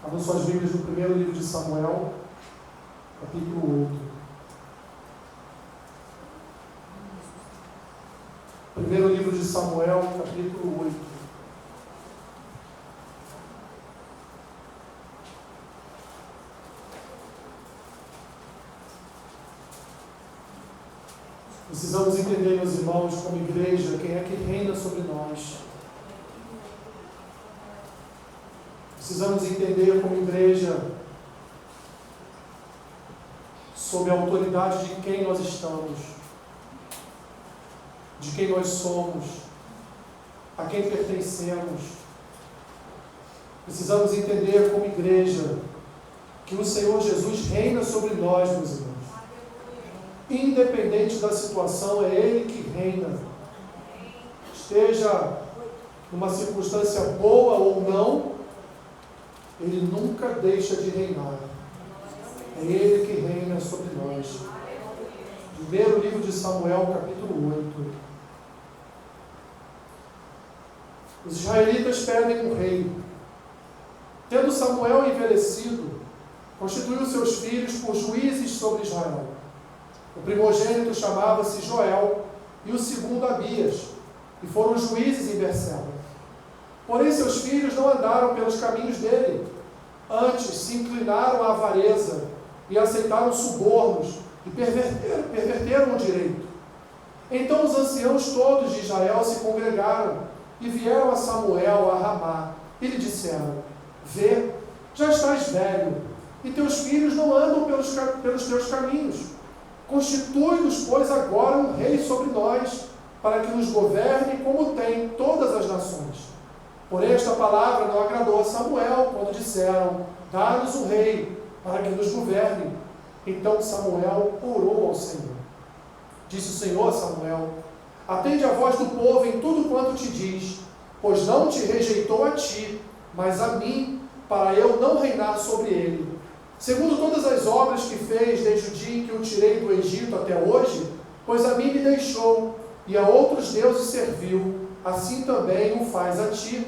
Abram suas Bíblias no primeiro livro de Samuel, capítulo 8. Primeiro livro de Samuel, capítulo 8. Precisamos entender, meus irmãos, como igreja, quem é que reina sobre nós. Precisamos entender como igreja sob a autoridade de quem nós estamos, de quem nós somos, a quem pertencemos. Precisamos entender como igreja que o Senhor Jesus reina sobre nós, meus irmãos. Independente da situação, é Ele que reina. Esteja numa circunstância boa ou não, Ele nunca deixa de reinar. É Ele que reina sobre nós. Primeiro livro de Samuel, capítulo 8. Os israelitas pedem um rei. Tendo Samuel envelhecido, constituiu seus filhos por juízes sobre Israel. O primogênito chamava-se Joel e o segundo Abias, e foram juízes em Berseba. Porém seus filhos não andaram pelos caminhos dele. Antes se inclinaram à avareza e aceitaram subornos e perverteram o direito. Então os anciãos todos de Israel se congregaram e vieram a Samuel a Ramá e lhe disseram: Vê, já estás velho, e teus filhos não andam pelos teus caminhos. Constitui-nos, pois, agora um rei sobre nós, para que nos governe como tem todas as nações. Porém, esta palavra não agradou a Samuel, quando disseram: Dá-nos um rei, para que nos governe. Então Samuel orou ao Senhor. Disse o Senhor a Samuel: Atende a voz do povo em tudo quanto te diz, pois não te rejeitou a ti, mas a mim, para eu não reinar sobre ele. Segundo todas as obras que fez desde o dia em que o tirei do Egito até hoje, pois a mim me deixou, e a outros deuses serviu, assim também o faz a ti.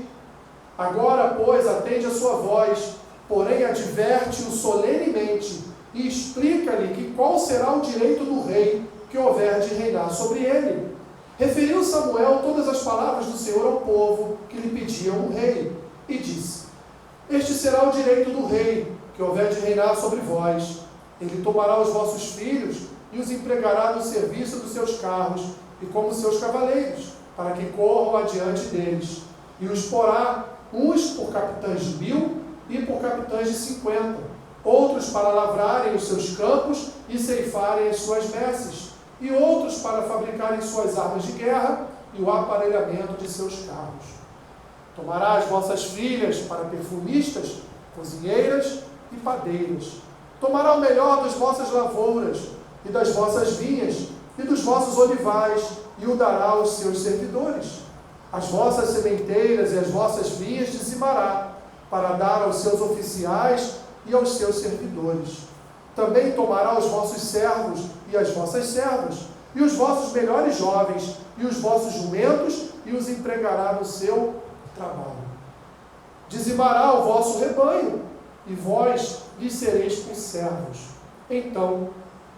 Agora, pois, atende a sua voz, porém adverte-o solenemente, e explica-lhe que qual será o direito do rei que houver de reinar sobre ele. Referiu Samuel todas as palavras do Senhor ao povo que lhe pediam um rei, e disse: Este será o direito do rei que houver de reinar sobre vós. Ele tomará os vossos filhos e os empregará no serviço dos seus carros e como seus cavaleiros, para que corram adiante deles, e os porá uns por capitães de 1000 e por capitães de 50, outros para lavrarem os seus campos e ceifarem as suas messes, e outros para fabricarem suas armas de guerra e o aparelhamento de seus carros. Tomará as vossas filhas para perfumistas, cozinheiras e padeiras. Tomará o melhor das vossas lavouras e das vossas vinhas e dos vossos olivais e o dará aos seus servidores. As vossas sementeiras e as vossas vinhas dizimará, para dar aos seus oficiais e aos seus servidores. Também tomará os vossos servos e as vossas servas, e os vossos melhores jovens, e os vossos jumentos, e os empregará no seu trabalho. Dizimará o vosso rebanho, e vós lhe sereis por servos. Então,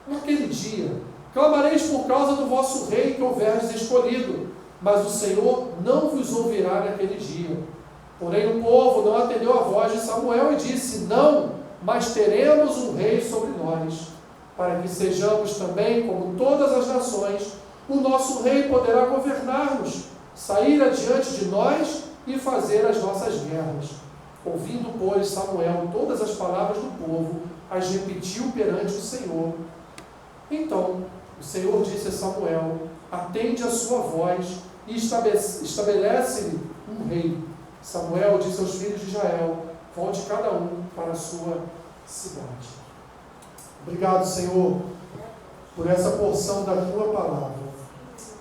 naquele dia, clamareis por causa do vosso rei que houverdes escolhido, mas o Senhor não vos ouvirá naquele dia. Porém o povo não atendeu a voz de Samuel e disse: Não, mas teremos um rei sobre nós, para que sejamos também como todas as nações. O nosso rei poderá governar-nos, sair adiante de nós e fazer as nossas guerras. Ouvindo, pois, Samuel todas as palavras do povo, as repetiu perante o Senhor. Então o Senhor disse a Samuel: Atende a sua voz e estabelece-lhe um rei. Samuel disse aos filhos de Israel: Volte cada um para a sua cidade. Obrigado, Senhor, por essa porção da Tua palavra.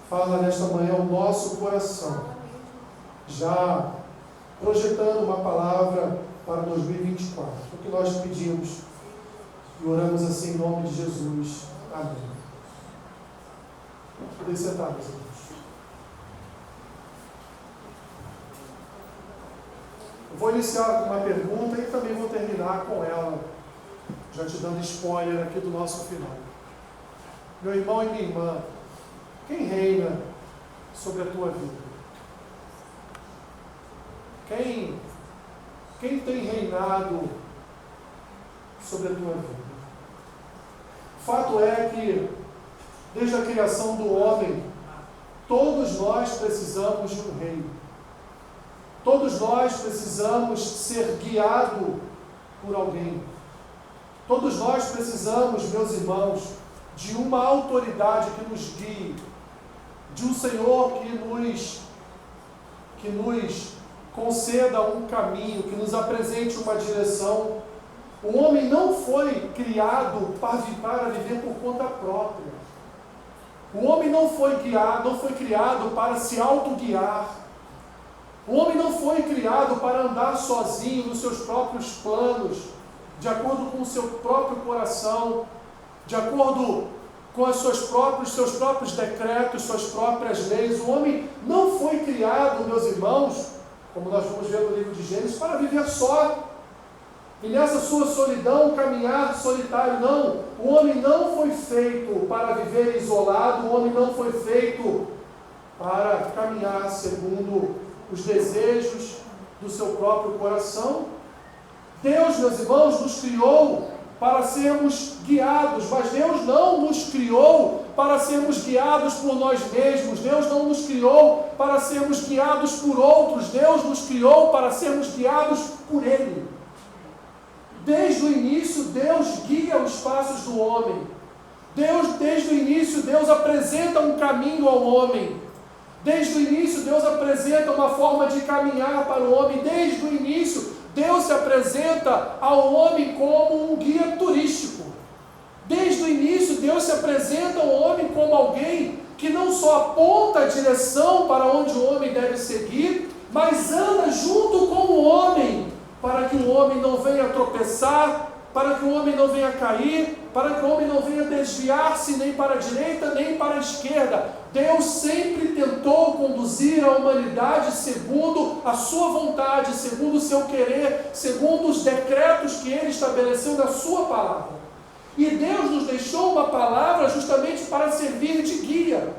Fala nesta manhã o nosso coração, já projetando uma palavra para 2024. O que nós pedimos e oramos assim em nome de Jesus. Amém. Podem sentar, meus irmãos. Eu vou iniciar com uma pergunta e também vou terminar com ela, já te dando spoiler aqui do nosso final. Meu irmão e minha irmã, quem reina sobre a tua vida? Quem tem reinado sobre a tua vida? Fato é que, desde a criação do homem, todos nós precisamos de um rei. Todos nós precisamos ser guiados por alguém. Todos nós precisamos, meus irmãos, de uma autoridade que nos guie, de um Senhor que nos conceda um caminho, que nos apresente uma direção. O homem não foi criado para viver por conta própria. O homem não foi criado para se autoguiar. O homem não foi criado para andar sozinho nos seus próprios planos, de acordo com o seu próprio coração, de acordo com os seus próprios decretos, suas próprias leis. O homem não foi criado, meus irmãos, como nós vamos ver no livro de Gênesis, para viver só. E nessa sua solidão, caminhar solitário, não. O homem não foi feito para viver isolado, o homem não foi feito para caminhar segundo os desejos do seu próprio coração. Deus, meus irmãos, nos criou para sermos guiados, mas Deus não nos criou para sermos guiados por nós mesmos. Deus não nos criou para sermos guiados por outros. Deus nos criou para sermos guiados por Ele. Desde o início, Deus guia os passos do homem. Desde o início, Deus apresenta um caminho ao homem. Desde o início, Deus apresenta uma forma de caminhar para o homem. Desde o início, Deus se apresenta ao homem como um guia turístico. Desde o início, Deus se apresenta ao homem como alguém que não só aponta a direção para onde o homem deve seguir, mas anda junto com o homem, para que o homem não venha tropeçar, para que o homem não venha cair, para que o homem não venha desviar-se nem para a direita nem para a esquerda. Deus sempre tentou conduzir a humanidade segundo a sua vontade, segundo o seu querer, segundo os decretos que Ele estabeleceu na sua palavra. E Deus nos deixou uma palavra justamente para servir de guia.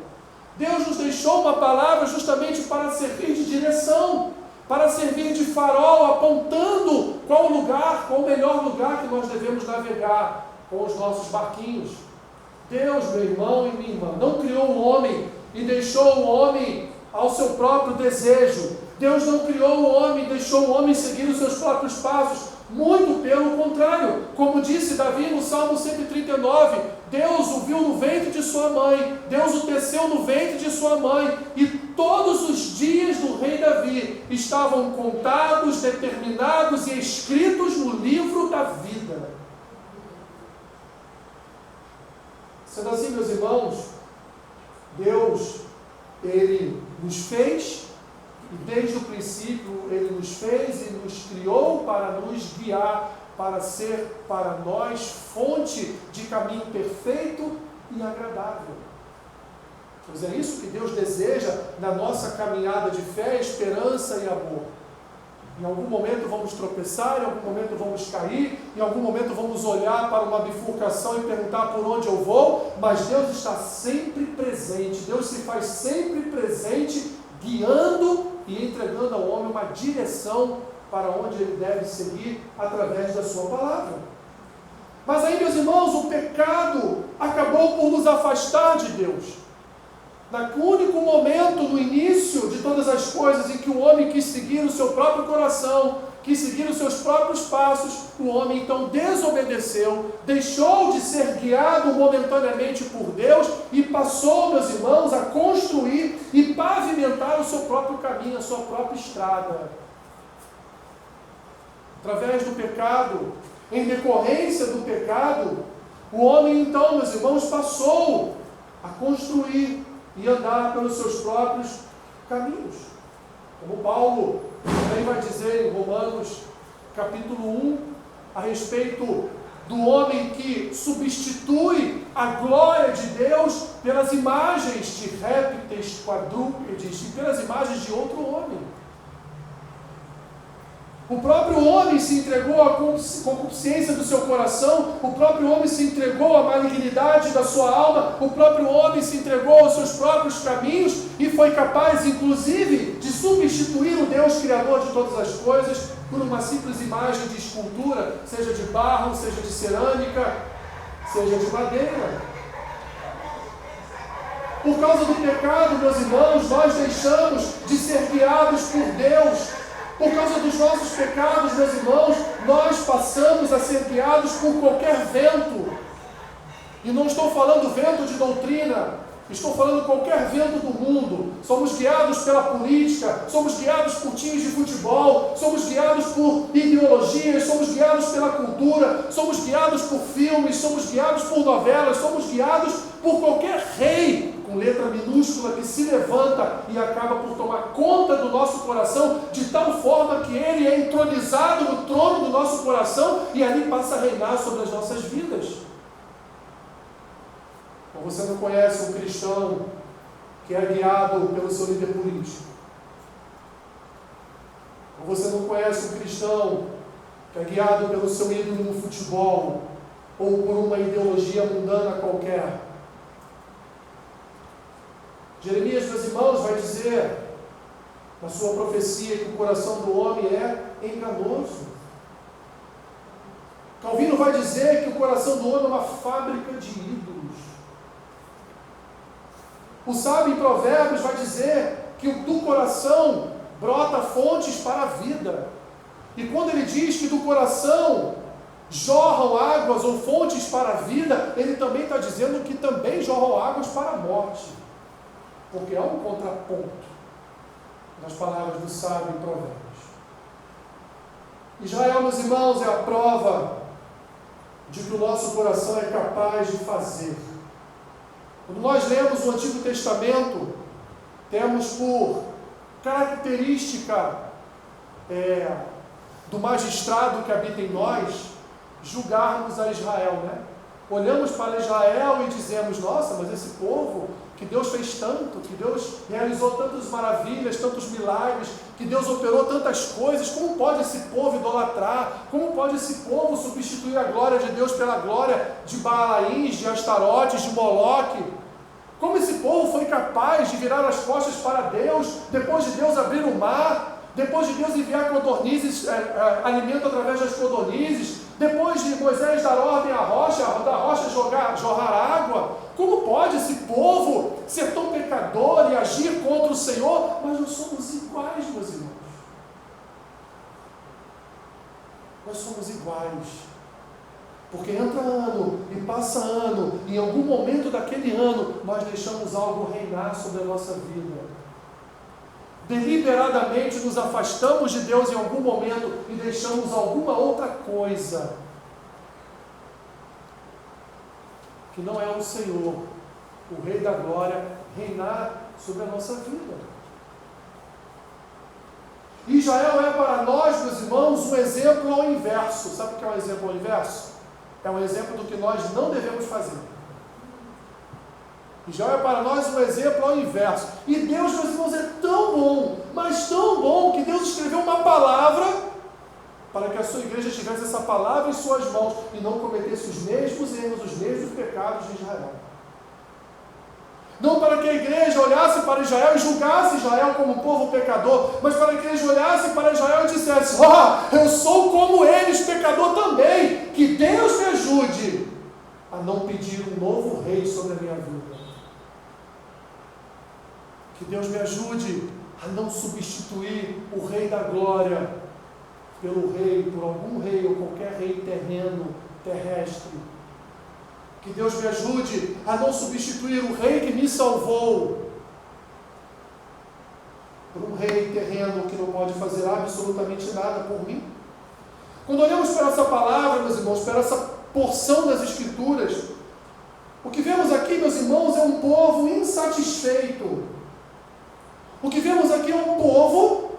Deus nos deixou uma palavra justamente para servir de direção, para servir de farol, apontando qual o melhor lugar que nós devemos navegar com os nossos barquinhos. Deus, meu irmão e minha irmã, não criou o homem e deixou o homem ao seu próprio desejo. Deus não criou o homem e deixou o homem seguir os seus próprios passos. Muito pelo contrário, como disse Davi no Salmo 139, Deus o viu no ventre de sua mãe, Deus o teceu no ventre de sua mãe, e todos os dias do rei Davi estavam contados, determinados e escritos no livro da vida. Sendo assim, meus irmãos, Deus, Ele nos fez, e desde o princípio Ele nos fez e nos criou para nos guiar, para ser para nós fonte de caminho perfeito e agradável. Pois é isso que Deus deseja na nossa caminhada de fé, esperança e amor. Em algum momento vamos tropeçar, em algum momento vamos cair, em algum momento vamos olhar para uma bifurcação e perguntar por onde eu vou, mas Deus está sempre presente, Deus se faz sempre presente, guiando e entregando ao homem uma direção para onde ele deve seguir através da sua palavra. Mas aí, meus irmãos, o pecado acabou por nos afastar de Deus. No único momento, no início de todas as coisas, em que o homem quis seguir o seu próprio coração, quis seguir os seus próprios passos, o homem então desobedeceu, deixou de ser guiado momentaneamente por Deus e passou, meus irmãos, a construir e pavimentar o seu próprio caminho, a sua própria estrada. Através do pecado, em decorrência do pecado, o homem então, meus irmãos, passou a construir e andar pelos seus próprios caminhos. Como Paulo também vai dizer em Romanos capítulo 1, a respeito do homem que substitui a glória de Deus pelas imagens de répteis, quadrúpedes e pelas imagens de outro homem. O próprio homem se entregou à concupiscência do seu coração, o próprio homem se entregou à malignidade da sua alma, o próprio homem se entregou aos seus próprios caminhos e foi capaz, inclusive, de substituir o Deus Criador de todas as coisas por uma simples imagem de escultura, seja de barro, seja de cerâmica, seja de madeira. Por causa do pecado, meus irmãos, nós deixamos de ser guiados por Deus. Por causa dos nossos pecados, meus irmãos, nós passamos a ser guiados por qualquer vento. E não estou falando vento de doutrina, estou falando qualquer vento do mundo. Somos guiados pela política, somos guiados por times de futebol, somos guiados por ideologias, somos guiados pela cultura, somos guiados por filmes, somos guiados por novelas, somos guiados por qualquer rei, com letra minúscula, que se levanta e acaba por tomar conta do nosso coração, de tal forma que ele é entronizado no trono do nosso coração e ali passa a reinar sobre as nossas vidas. Ou você não conhece um cristão que é guiado pelo seu líder político? Ou você não conhece um cristão que é guiado pelo seu ídolo no futebol ou por uma ideologia mundana qualquer? Jeremias, meus irmãos, vai dizer na sua profecia que o coração do homem é enganoso. Calvino vai dizer que o coração do homem é uma fábrica de ídolos. O sábio em Provérbios vai dizer que do coração brota fontes para a vida. E quando ele diz que do coração jorram águas ou fontes para a vida, ele também está dizendo que também jorram águas para a morte. Porque há um contraponto nas palavras do sábio em Provérbios. Israel, meus irmãos, é a prova de que o nosso coração é capaz de fazer. Quando nós lemos o Antigo Testamento, temos por característica do magistrado que habita em nós, julgarmos a Israel, né? Olhamos para Israel e dizemos, nossa, mas esse povo que Deus fez tanto, que Deus realizou tantas maravilhas, tantos milagres, que Deus operou tantas coisas, como pode esse povo idolatrar? Como pode esse povo substituir a glória de Deus pela glória de Baalaíns, de Astarotes, de Moloque? Como esse povo foi capaz de virar as costas para Deus, depois de Deus abrir o mar, depois de Deus enviar codornizes, alimento através das codornizes, depois de Moisés dar ordem à rocha, da rocha jorrar água? Como pode esse povo ser tão pecador e agir contra o Senhor? Mas nós somos iguais, meus irmãos. Nós somos iguais. Porque entra ano e passa ano, e em algum momento daquele ano, nós deixamos algo reinar sobre a nossa vida. Deliberadamente nos afastamos de Deus em algum momento e deixamos alguma outra coisa que não é o Senhor, o Rei da Glória, reinar sobre a nossa vida. Israel é para nós, meus irmãos, um exemplo ao inverso. Sabe o que é um exemplo ao inverso? É um exemplo do que nós não devemos fazer. Israel é para nós um exemplo ao inverso. E Deus, meus irmãos, é tão bom, mas tão bom, que Deus escreveu uma palavra para que a sua igreja tivesse essa palavra em suas mãos e não cometesse os mesmos erros, os mesmos pecados de Israel. Não para que a igreja olhasse para Israel e julgasse Israel como um povo pecador, mas para que a igreja olhasse para Israel e dissesse, eu sou como eles, pecador também, que Deus me ajude a não pedir um novo rei sobre a minha vida. Que Deus me ajude a não substituir o Rei da Glória pelo rei, por algum rei ou qualquer rei terreno, terrestre. Que Deus me ajude a não substituir o rei que me salvou por um rei terreno que não pode fazer absolutamente nada por mim. Quando olhamos para essa palavra, meus irmãos, para essa porção das Escrituras, o que vemos aqui, meus irmãos, é um povo insatisfeito. O que vemos aqui é um povo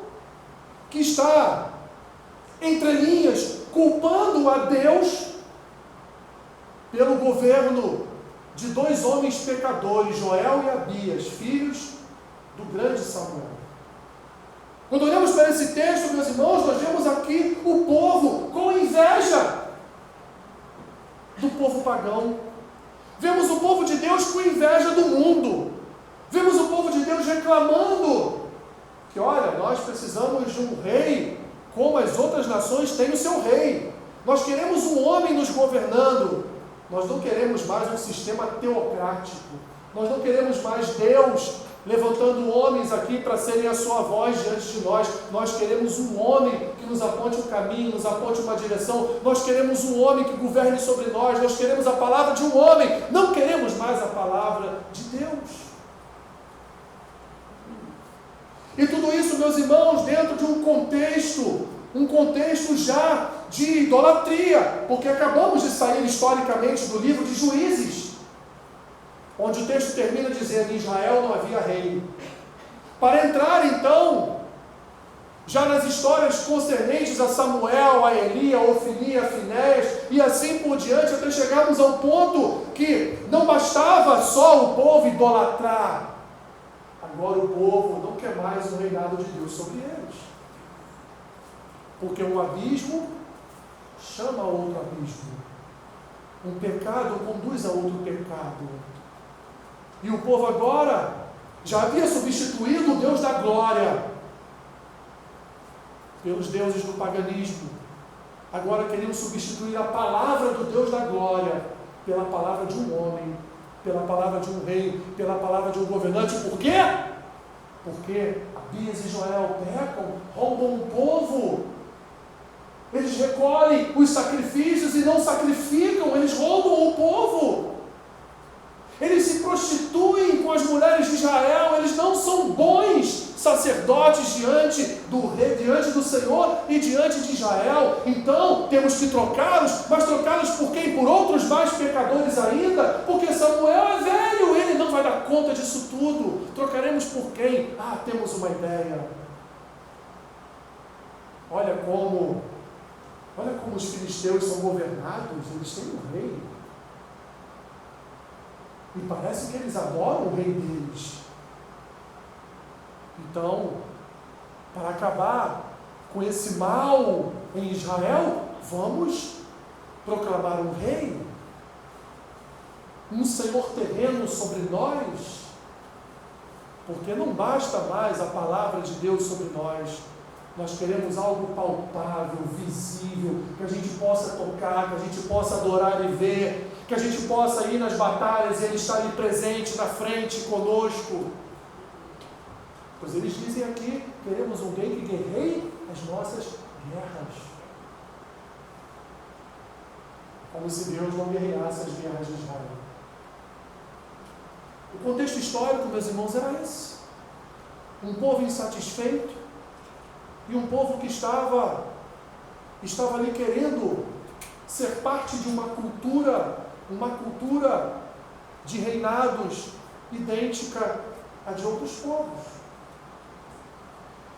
que está, entre linhas, culpando a Deus pelo governo de dois homens pecadores, Joel e Abias, filhos do grande Samuel. Quando olhamos para esse texto, meus irmãos, nós vemos aqui o povo com inveja do povo pagão. Vemos o povo de Deus com inveja do mundo. Vemos o povo de Deus reclamando que, olha, nós precisamos de um rei como as outras nações têm o seu rei. Nós queremos um homem nos governando. Nós não queremos mais um sistema teocrático. Nós não queremos mais Deus levantando homens aqui para serem a sua voz diante de nós. Nós queremos um homem que nos aponte um caminho, nos aponte uma direção. Nós queremos um homem que governe sobre nós. Nós queremos a palavra de um homem. Não queremos mais a palavra de Deus. E tudo isso, meus irmãos, dentro de um contexto já de idolatria, porque acabamos de sair historicamente do livro de Juízes, onde o texto termina dizendo: em Israel não havia rei. Para entrar então, já nas histórias concernentes a Samuel, a Eli, a Ofni, a Finéias, e assim por diante, até chegarmos ao ponto que não bastava só o povo idolatrar, agora o povo não quer mais o reinado de Deus sobre eles. Porque um abismo chama a outro abismo. Um pecado conduz a outro pecado. E o povo agora já havia substituído o Deus da glória pelos deuses do paganismo. Agora queriam substituir a palavra do Deus da glória pela palavra de um homem, pela palavra de um rei, pela palavra de um governante. Por quê? Porque Abias e Joel pecam, roubam o povo. Eles recolhem os sacrifícios e não sacrificam, eles roubam o povo. Eles se prostituem com as mulheres de Israel, eles não são bons sacerdotes diante do rei, diante do Senhor e diante de Israel. Então temos que trocá-los, mas trocá-los por quem? Por outros mais pecadores ainda, porque Samuel é velho, ele não vai dar conta disso tudo. Trocaremos por quem? Ah, temos uma ideia. Olha como os filisteus são governados, eles têm um rei. E parece que eles adoram o rei deles. Então, para acabar com esse mal em Israel, vamos proclamar um rei, um Senhor terreno sobre nós, porque não basta mais a palavra de Deus sobre nós. Nós queremos algo palpável, visível, que a gente possa tocar, que a gente possa adorar e ver, que a gente possa ir nas batalhas e Ele estar ali presente na frente conosco. Pois eles dizem aqui: queremos alguém que guerreie as nossas guerras. Como se Deus não guerreasse as guerras de Israel. O contexto histórico, meus irmãos, era esse. Um povo insatisfeito e um povo que estava ali querendo ser parte de uma cultura de reinados idêntica à de outros povos.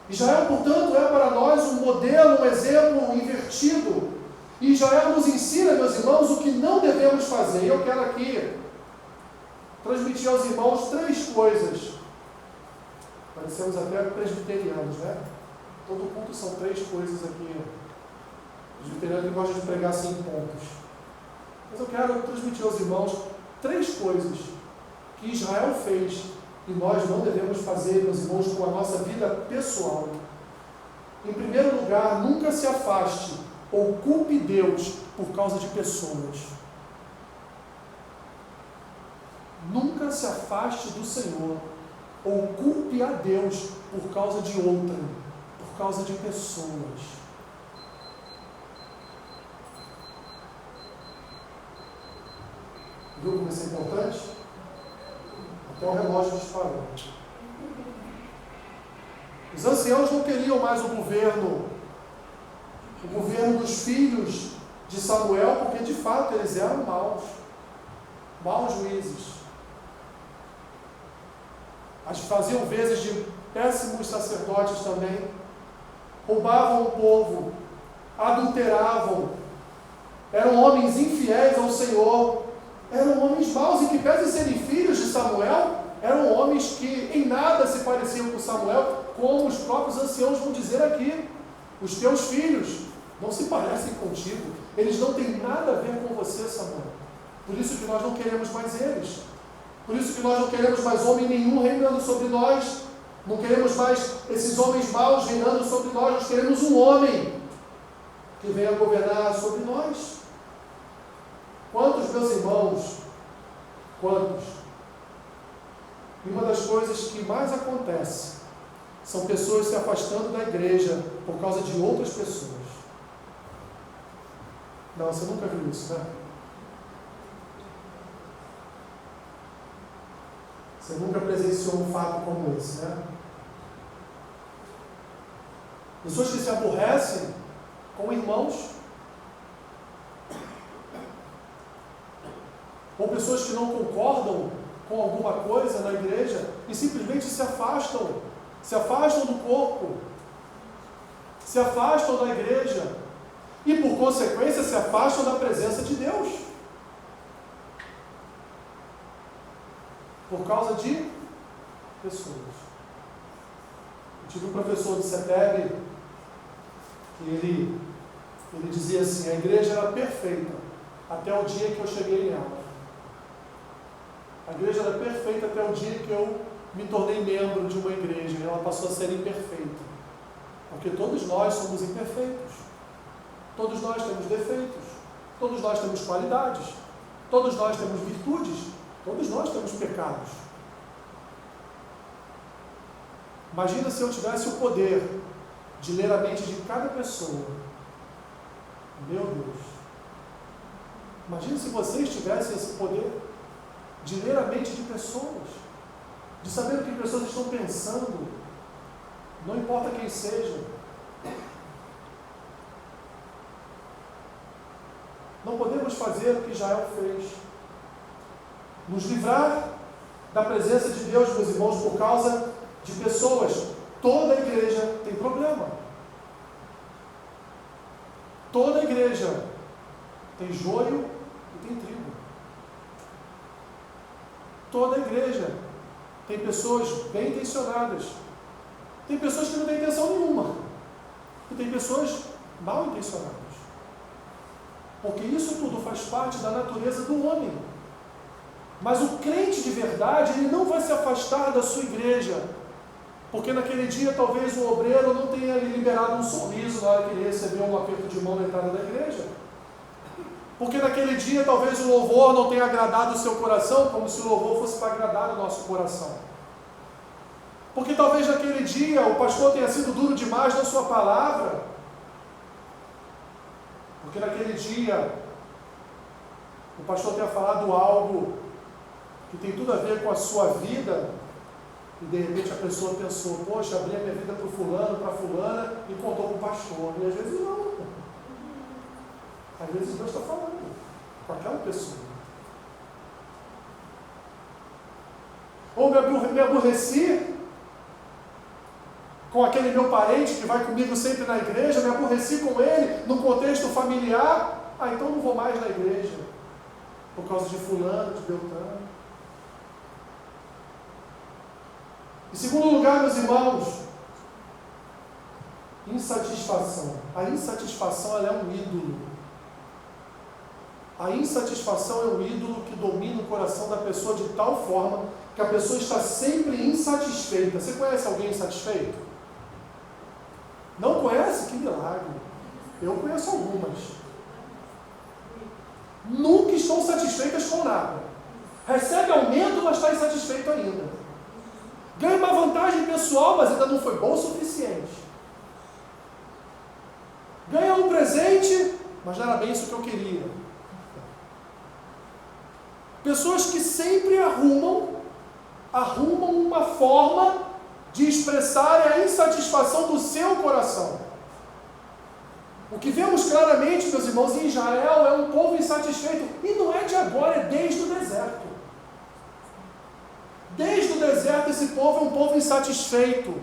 Israel, portanto, é para nós um modelo, um exemplo invertido. E Israel nos ensina, meus irmãos, o que não devemos fazer. Eu quero aqui transmitir aos irmãos 3 coisas. Parecemos até presbiterianos, né? Todo culto são 3 coisas aqui. Os presbiterianos gostam de pregar 5 pontos. Mas eu quero transmitir aos irmãos 3 coisas que Israel fez e nós não devemos fazer, meus irmãos, com a nossa vida pessoal. Em primeiro lugar, nunca se afaste ou culpe Deus por causa de pessoas. Nunca se afaste do Senhor ou culpe a Deus por causa de outra, por causa de pessoas. Viu como isso é importante? Até o relógio disparou. Os anciãos não queriam mais o governo dos filhos de Samuel, porque de fato eles eram maus juízes. Faziam vezes de péssimos sacerdotes também, roubavam o povo, adulteravam, eram homens infiéis ao Senhor, eram homens maus, e que, pese serem filhos de Samuel, eram homens que em nada se pareciam com Samuel, como os próprios anciãos vão dizer aqui, os teus filhos não se parecem contigo, eles não têm nada a ver com você, Samuel. Por isso que nós não queremos mais eles. Por isso que nós não queremos mais homem nenhum reinando sobre nós. Não queremos mais esses homens maus reinando sobre nós. Nós queremos um homem que venha governar sobre nós. Quantos, meus irmãos, quantos? E uma das coisas que mais acontece são pessoas se afastando da igreja por causa de outras pessoas. Não, você nunca viu isso, né? Você nunca presenciou um fato como esse, né? Pessoas que se aborrecem com irmãos, ou pessoas que não concordam com alguma coisa na igreja e simplesmente se afastam do corpo, se afastam da igreja e, por consequência, se afastam da presença de Deus. Por causa de pessoas. Eu tive um professor de CETEB que ele dizia assim: a igreja era perfeita até o dia que eu cheguei nela. A igreja era perfeita até o dia que eu me tornei membro de uma igreja e ela passou a ser imperfeita. Porque todos nós somos imperfeitos. Todos nós temos defeitos. Todos nós temos qualidades. Todos nós temos virtudes. Todos nós temos pecados. Imagina se eu tivesse o poder de ler a mente de cada pessoa. Meu Deus. Imagina se vocês tivessem esse poder de ler a mente de pessoas, de saber o que pessoas estão pensando, não importa quem seja. Não podemos fazer o que Israel fez. Nos livrar da presença de Deus, meus irmãos, por causa de pessoas. Toda a igreja tem problema. Toda a igreja tem joio e tem trigo. Toda a igreja tem pessoas bem intencionadas. Tem pessoas que não têm intenção nenhuma. E tem pessoas mal intencionadas. Porque isso tudo faz parte da natureza do homem. Mas o crente de verdade, ele não vai se afastar da sua igreja, porque naquele dia talvez o obreiro não tenha lhe liberado um sorriso na hora que ele recebeu um aperto de mão na entrada da igreja. Porque naquele dia talvez o louvor não tenha agradado o seu coração, como se o louvor fosse para agradar o nosso coração. Porque talvez naquele dia o pastor tenha sido duro demais na sua palavra. Porque naquele dia o pastor tenha falado algo que tem tudo a ver com a sua vida, e de repente a pessoa pensou: poxa, abri a minha vida para o fulano, para a fulana, e contou para o pastor. E às vezes não. Às vezes Deus está falando com aquela pessoa. Ou me aborreci com aquele meu parente que vai comigo sempre na igreja, me aborreci com ele no contexto familiar, então não vou mais na igreja, por causa de fulano, de beltrano. Em segundo lugar, meus irmãos, insatisfação. A insatisfação, ela é um ídolo. A insatisfação é um ídolo que domina o coração da pessoa de tal forma que a pessoa está sempre insatisfeita. Você conhece alguém insatisfeito? Não conhece? Que milagre! Eu conheço algumas. Nunca estão satisfeitas com nada. Recebe aumento, mas está insatisfeito ainda. Ganha uma vantagem pessoal, mas ainda não foi bom o suficiente. Ganha um presente, mas não era bem isso que eu queria. Pessoas que sempre arrumam uma forma de expressarem a insatisfação do seu coração. O que vemos claramente, meus irmãos, em Israel é um povo insatisfeito. E não é de agora, é desde o deserto. Desde o deserto esse povo é um povo insatisfeito.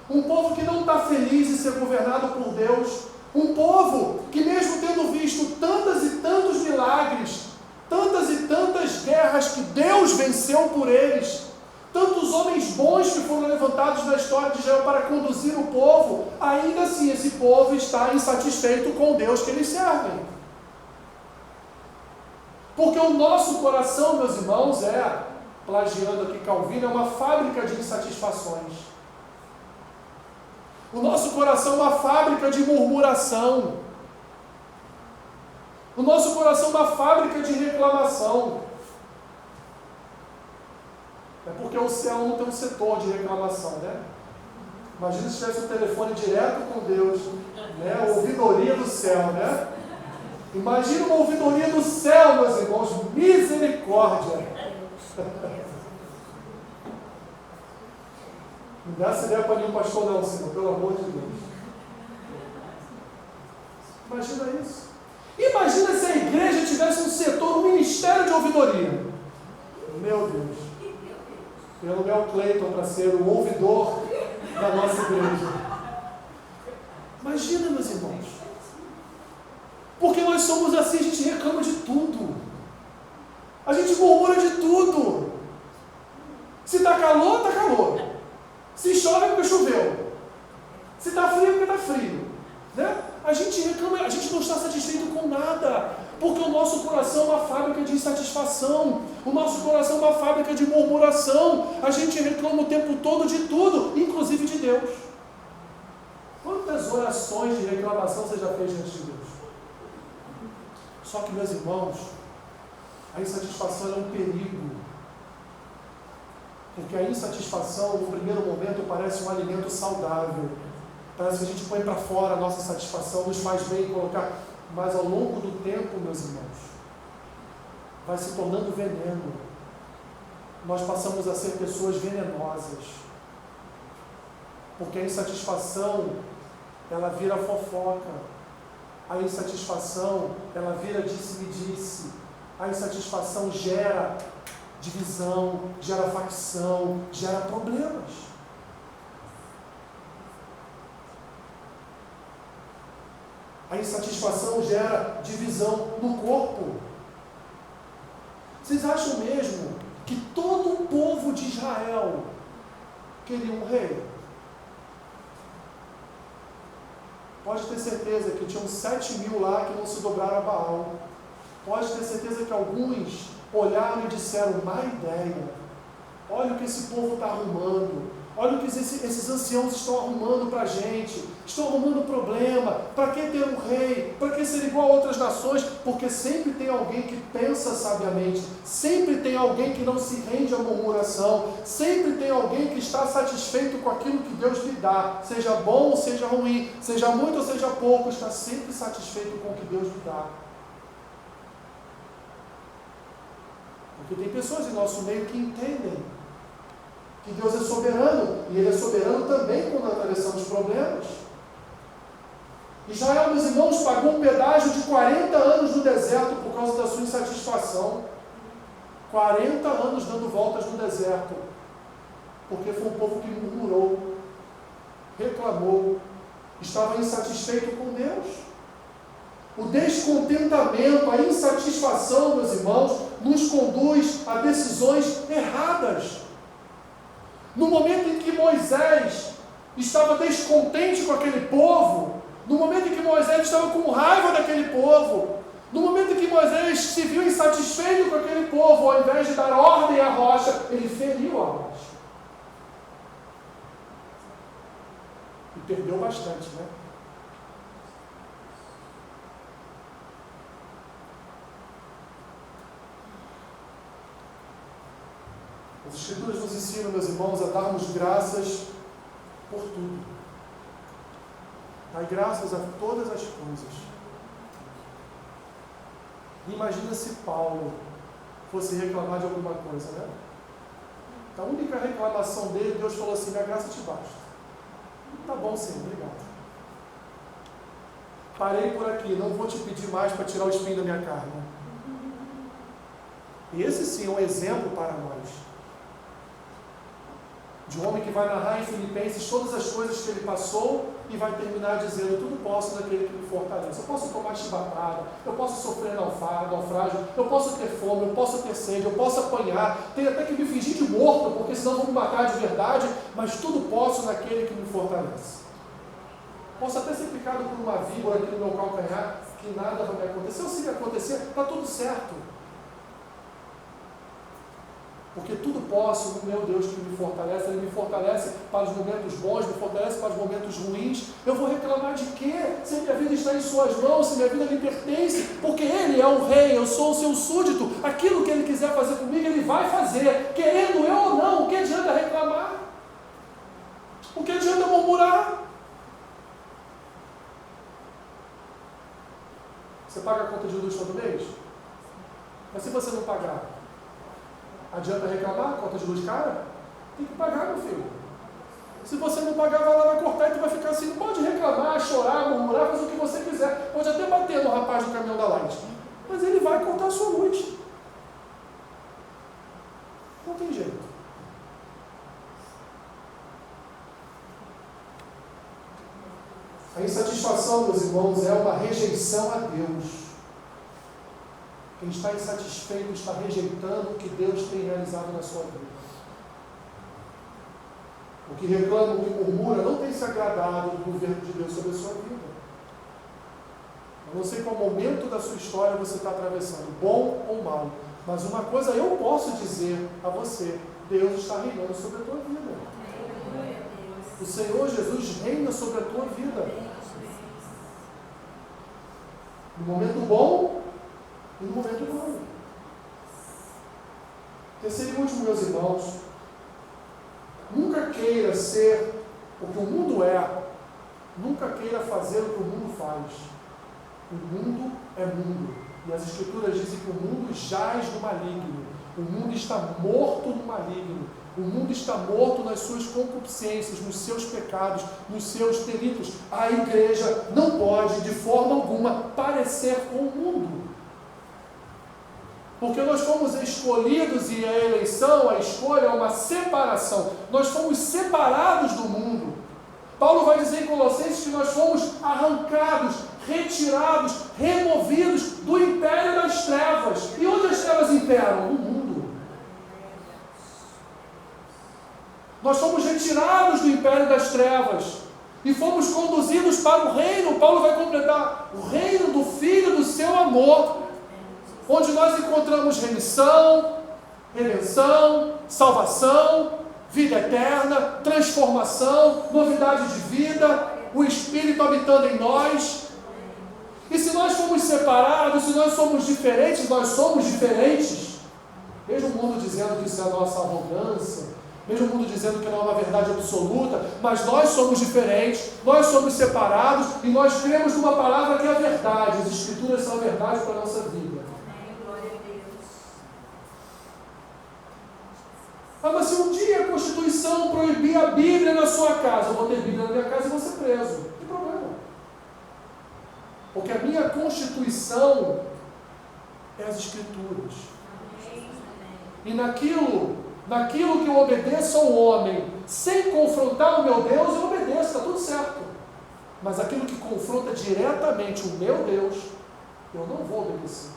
Um povo que não está feliz em ser governado por Deus. Um povo que, mesmo tendo visto tantas e tantos milagres, tantas e tantas guerras que Deus venceu por eles, tanto tantos homens bons que foram levantados na história de Israel para conduzir o povo, ainda assim esse povo está insatisfeito com o Deus que eles servem. Porque o nosso coração, meus irmãos, plagiando aqui Calvino, é uma fábrica de insatisfações. O nosso coração é uma fábrica de murmuração. O nosso coração é uma fábrica de reclamação. É porque o céu não tem um setor de reclamação, né? Imagina se tivesse um telefone direto com Deus, né? Ouvidoria do céu, né? Imagina uma ouvidoria do céu, meus irmãos, misericórdia. Não dá essa ideia para nenhum pastor não, Senhor, pelo amor de Deus. Imagina isso. Imagina se a igreja tivesse um setor, um ministério de ouvidoria. Meu Deus. Pelo meu Cleiton para ser o ouvidor da nossa igreja. Imagina, meus irmãos. Porque nós somos assim, a gente reclama de tudo. A gente murmura de tudo. Se está calor, está calor. Se chove é porque choveu. Se está frio é porque está frio. Né? A gente reclama, a gente não está satisfeito com nada. Porque o nosso coração é uma fábrica de insatisfação. O nosso coração é uma fábrica de murmuração. A gente reclama o tempo todo de tudo, inclusive de Deus. Quantas orações de reclamação você já fez diante de Deus? Só que, meus irmãos, a insatisfação é um perigo. Porque a insatisfação, no primeiro momento, parece um alimento saudável. Parece que a gente põe para fora a nossa satisfação, nos faz bem colocar. Mas ao longo do tempo, meus irmãos, vai se tornando veneno. Nós passamos a ser pessoas venenosas. Porque a insatisfação, ela vira fofoca. A insatisfação, ela vira disse-me-disse. A insatisfação gera divisão, gera facção, gera problemas. A insatisfação gera divisão no corpo. Vocês acham mesmo que todo o povo de Israel queria um rei? Pode ter certeza que tinham 7.000 lá que não se dobraram a Baal. Pode ter certeza que alguns olharam e disseram, má ideia, olha o que esse povo está arrumando, olha o que esses anciãos estão arrumando para a gente, estão arrumando problema, para que ter um rei, para que ser igual a outras nações, porque sempre tem alguém que pensa sabiamente, sempre tem alguém que não se rende à murmuração, sempre tem alguém que está satisfeito com aquilo que Deus lhe dá, seja bom ou seja ruim, seja muito ou seja pouco, está sempre satisfeito com o que Deus lhe dá. Porque tem pessoas em nosso meio que entendem que Deus é soberano, e Ele é soberano também quando atravessamos problemas. Israel, meus irmãos, pagou um pedágio de 40 anos no deserto por causa da sua insatisfação. 40 anos dando voltas no deserto, porque foi um povo que murmurou, reclamou, estava insatisfeito com Deus. O descontentamento, a insatisfação, meus irmãos, nos conduz a decisões erradas. No momento em que Moisés estava descontente com aquele povo, no momento em que Moisés estava com raiva daquele povo, no momento em que Moisés se viu insatisfeito com aquele povo, ao invés de dar ordem à rocha, ele feriu a rocha. E perdeu bastante, né? As Escrituras nos ensinam, meus irmãos, a darmos graças por tudo. Dai graças a todas as coisas. Imagina se Paulo fosse reclamar de alguma coisa, né? A única reclamação dele, Deus falou assim, minha graça te basta. Tá bom, Senhor, obrigado. Parei por aqui, não vou te pedir mais para tirar o espinho da minha carne. E esse sim é um exemplo para nós. De um homem que vai narrar em Filipenses todas as coisas que ele passou e vai terminar dizendo: tudo posso naquele que me fortalece. Eu posso tomar chibatada, eu posso sofrer naufrágio, eu posso ter fome, eu posso ter sede, eu posso apanhar, tenho até que me fingir de morto, porque senão vão me matar de verdade, mas tudo posso naquele que me fortalece. Posso até ser picado por uma víbora aqui no meu calcanhar, que nada vai me acontecer. Ou se me acontecer, está tudo certo. Porque tudo posso no meu Deus que me fortalece. Ele me fortalece para os momentos bons, me fortalece para os momentos ruins. Eu vou reclamar de quê? Se a minha vida está em suas mãos, se minha vida lhe pertence, porque Ele é o rei, eu sou o seu súdito. Aquilo que Ele quiser fazer comigo, Ele vai fazer, querendo eu ou não. O que adianta reclamar? O que adianta murmurar? Você paga a conta de luz todo mês? Mas se você não pagar, adianta reclamar? A conta de luz cara? Tem que pagar, meu filho. Se você não pagar, vai lá, vai cortar e tu vai ficar assim. Não pode reclamar, chorar, murmurar, fazer o que você quiser. Pode até bater no rapaz do caminhão da Light. Mas ele vai cortar a sua luz. Não tem jeito. A insatisfação, meus irmãos, é uma rejeição a Deus. Quem está insatisfeito está rejeitando o que Deus tem realizado na sua vida. O que reclama, o que murmura, não tem se agradado do governo de Deus sobre a sua vida. Eu não sei qual momento da sua história você está atravessando, bom ou mal. Mas uma coisa eu posso dizer a você: Deus está reinando sobre a tua vida. O Senhor Jesus reina sobre a tua vida. No momento bom e no momento mau. Terceiro e último, meus irmãos, nunca queira ser o que o mundo é. Nunca queira fazer o que o mundo faz. O mundo é mundo. E as Escrituras dizem que o mundo jaz no maligno. O mundo está morto no maligno. O mundo está morto nas suas concupiscências, nos seus pecados, nos seus delitos. A igreja não pode, de forma alguma, parecer com o mundo. Porque nós fomos escolhidos e a eleição, a escolha é uma separação. Nós fomos separados do mundo. Paulo vai dizer em Colossenses que nós fomos arrancados, retirados, removidos do império das trevas. E onde as trevas imperam? No mundo. Nós fomos retirados do império das trevas e fomos conduzidos para o reino. Paulo vai completar: o reino do Filho do seu amor, onde nós encontramos remissão, redenção, salvação, vida eterna, transformação, novidade de vida, o Espírito habitando em nós. E se nós fomos separados, se nós somos diferentes, mesmo o mundo dizendo que isso é a nossa arrogância, mesmo o mundo dizendo que não é uma verdade absoluta, mas nós somos diferentes, nós somos separados e nós cremos numa palavra que é a verdade. As Escrituras são a verdade para a nossa vida. Mas se um dia a Constituição proibir a Bíblia na sua casa, eu vou ter Bíblia na minha casa e vou ser preso. Não tem problema. Porque a minha Constituição é as Escrituras. E naquilo que eu obedeço ao homem, sem confrontar o meu Deus, eu obedeço, está tudo certo. Mas aquilo que confronta diretamente o meu Deus, eu não vou obedecer.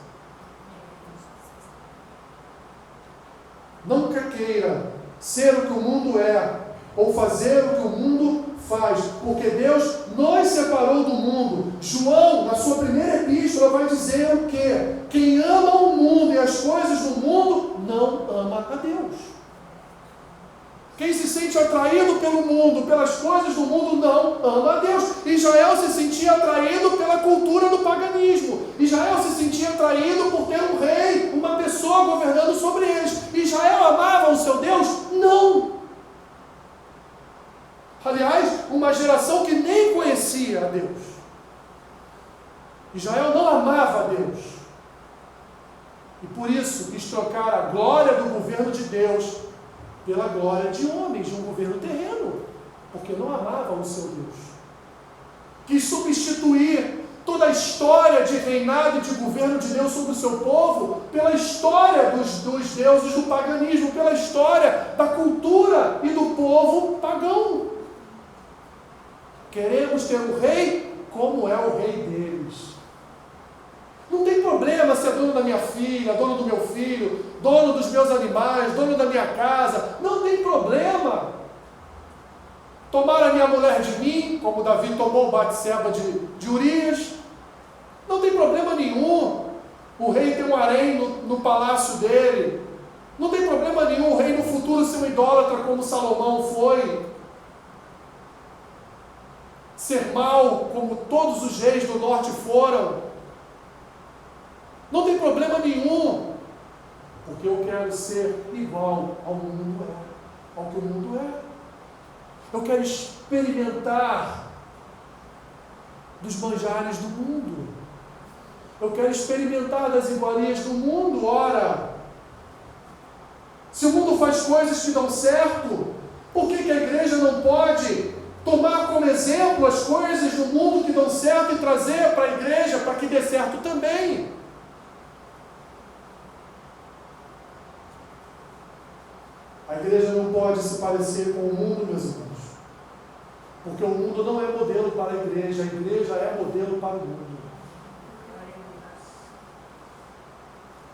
Nunca queira ser o que o mundo é, ou fazer o que o mundo faz, porque Deus nos separou do mundo. João, na sua primeira epístola, vai dizer o quê? Quem ama o mundo e as coisas do mundo, não ama a Deus. Quem se sente atraído pelo mundo, pelas coisas do mundo, não ama a Deus. Israel se sentia atraído pela cultura do paganismo. Israel se sentia atraído por ter um rei, uma pessoa governando sobre eles. Israel amava o seu Deus? Não. Aliás, uma geração que nem conhecia a Deus. Israel não amava a Deus. E por isso quis trocar a glória do governo de Deus pela glória de homens, de um governo terreno, porque não amavam o seu Deus. Quis substituir toda a história de reinado e de governo de Deus sobre o seu povo pela história dos deuses do paganismo, pela história da cultura e do povo pagão. Queremos ter um rei como é o rei deles. Não tem problema ser dono da minha filha, dono do meu filho, dono dos meus animais, dono da minha casa. Não tem problema. Tomar a minha mulher de mim, como Davi tomou Batseba de Urias. Não tem problema nenhum. O rei tem um harém no palácio dele. Não tem problema nenhum o rei no futuro ser um idólatra como Salomão foi. Ser mau como todos os reis do norte foram. Não tem problema nenhum. Porque eu quero ser igual ao mundo é, ao que o mundo é. Eu quero experimentar dos manjares do mundo. Eu quero experimentar das iguarias do mundo. Ora, se o mundo faz coisas que dão certo, por que a igreja não pode tomar como exemplo as coisas do mundo que dão certo e trazer para a igreja para que dê certo também? A igreja não pode se parecer com o mundo, meus irmãos. Porque o mundo não é modelo para a igreja é modelo para o mundo.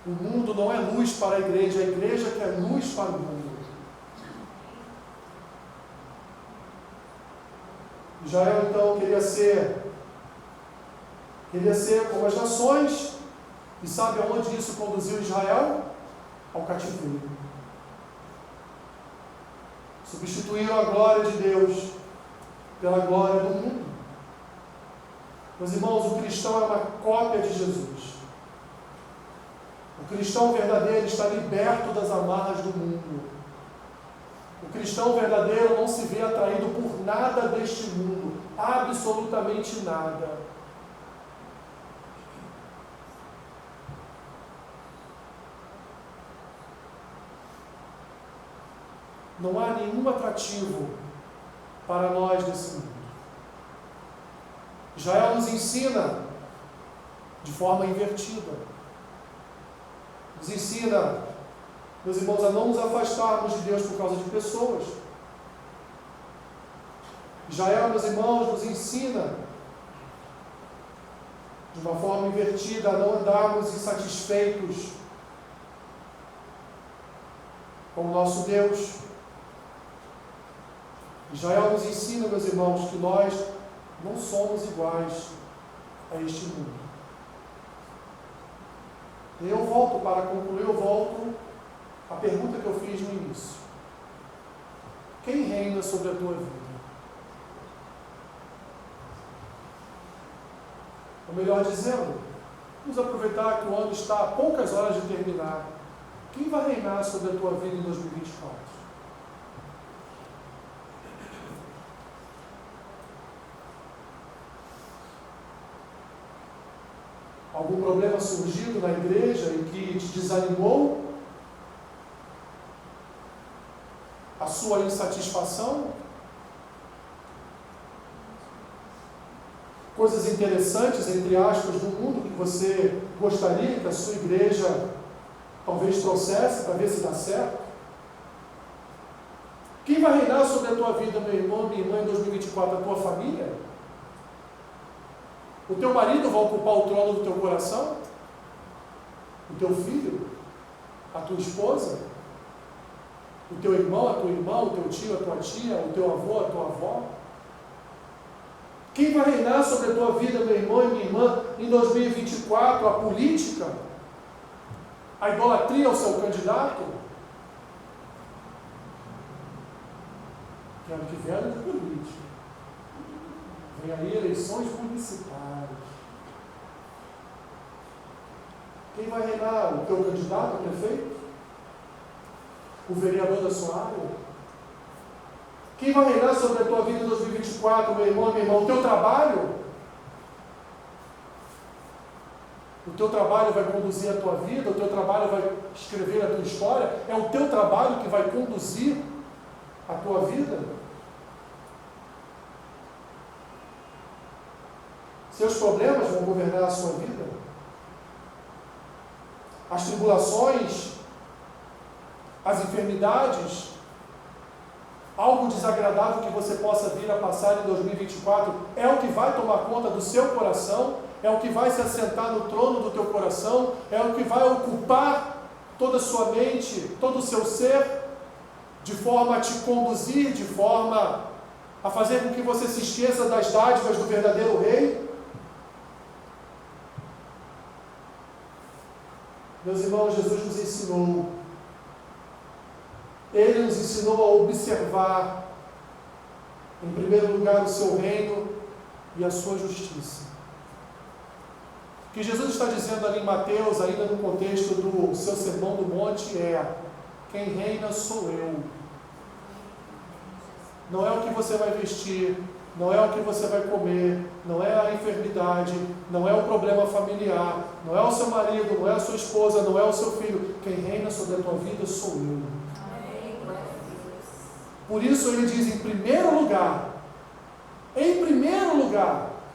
O mundo não é luz para a igreja que é luz para o mundo. Israel, então, queria ser como as nações, e sabe aonde isso conduziu Israel? Ao cativeiro. Substituíram a glória de Deus pela glória do mundo. Meus irmãos, o cristão é uma cópia de Jesus. O cristão verdadeiro está liberto das amarras do mundo. O cristão verdadeiro não se vê atraído por nada deste mundo, absolutamente nada. Não há nenhum atrativo para nós nesse mundo. Israel nos ensina de forma invertida. Nos ensina, meus irmãos, a não nos afastarmos de Deus por causa de pessoas. Israel, meus irmãos, nos ensina de uma forma invertida a não andarmos insatisfeitos com o nosso Deus. Israel nos ensina, meus irmãos, que nós não somos iguais a este mundo. E eu volto, para concluir, à pergunta que eu fiz no início. Quem reina sobre a tua vida? Ou melhor dizendo, vamos aproveitar que o ano está a poucas horas de terminar. Quem vai reinar sobre a tua vida em 2024? Algum problema surgido na igreja e que te desanimou? A sua insatisfação? Coisas interessantes, entre aspas, do mundo que você gostaria que a sua igreja talvez trouxesse para ver se dá certo? Quem vai reinar sobre a tua vida, meu irmão, minha irmã, em 2024? A tua família? O teu marido vai ocupar o trono do teu coração? O teu filho? A tua esposa? O teu irmão, a tua irmã? O teu tio, a tua tia? O teu avô, a tua avó? Quem vai reinar sobre a tua vida, meu irmão e minha irmã, em 2024? A política? A idolatria ao seu candidato? Que ano que vem é política. Vem aí eleições municipais. Quem vai reinar? O teu candidato a prefeito? O vereador da sua área? Quem vai reinar sobre a tua vida em 2024, meu irmão e minha irmã? O teu trabalho? O teu trabalho vai conduzir a tua vida? O teu trabalho vai escrever a tua história? É o teu trabalho que vai conduzir a tua vida? Seus problemas vão governar a sua vida? As tribulações, as enfermidades, algo desagradável que você possa vir a passar em 2024, é o que vai tomar conta do seu coração, é o que vai se assentar no trono do teu coração, é o que vai ocupar toda a sua mente, todo o seu ser, de forma a te conduzir, de forma a fazer com que você se esqueça das dádivas do verdadeiro rei. Meus irmãos, Jesus nos ensinou. Ele nos ensinou a observar, em primeiro lugar, o seu reino e a sua justiça. O que Jesus está dizendo ali em Mateus, ainda no contexto do seu sermão do monte, é: quem reina sou eu. Não é o que você vai vestir, não é o que você vai comer, não é a enfermidade, não é o problema familiar, não é o seu marido, não é a sua esposa, não é o seu filho. Quem reina sobre a tua vida sou eu. Por isso ele diz, em primeiro lugar,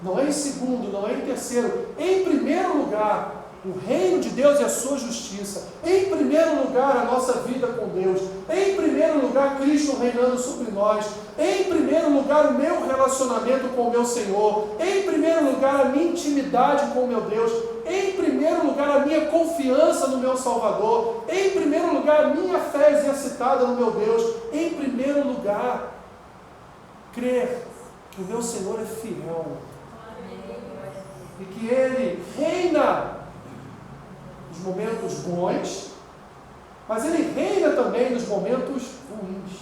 não é em segundo, não é em terceiro, em primeiro lugar, o reino de Deus e a sua justiça. Em primeiro lugar, a nossa vida com Deus. Em primeiro lugar, Cristo reinando sobre nós. Em primeiro lugar, o meu relacionamento com o meu Senhor. Em primeiro lugar, a minha intimidade com o meu Deus. Em primeiro lugar, a minha confiança no meu Salvador. Em primeiro lugar, a minha fé exercitada no meu Deus. Em primeiro lugar, crer que o meu Senhor é fiel. E que Ele reina nos momentos bons, mas Ele reina também nos momentos ruins,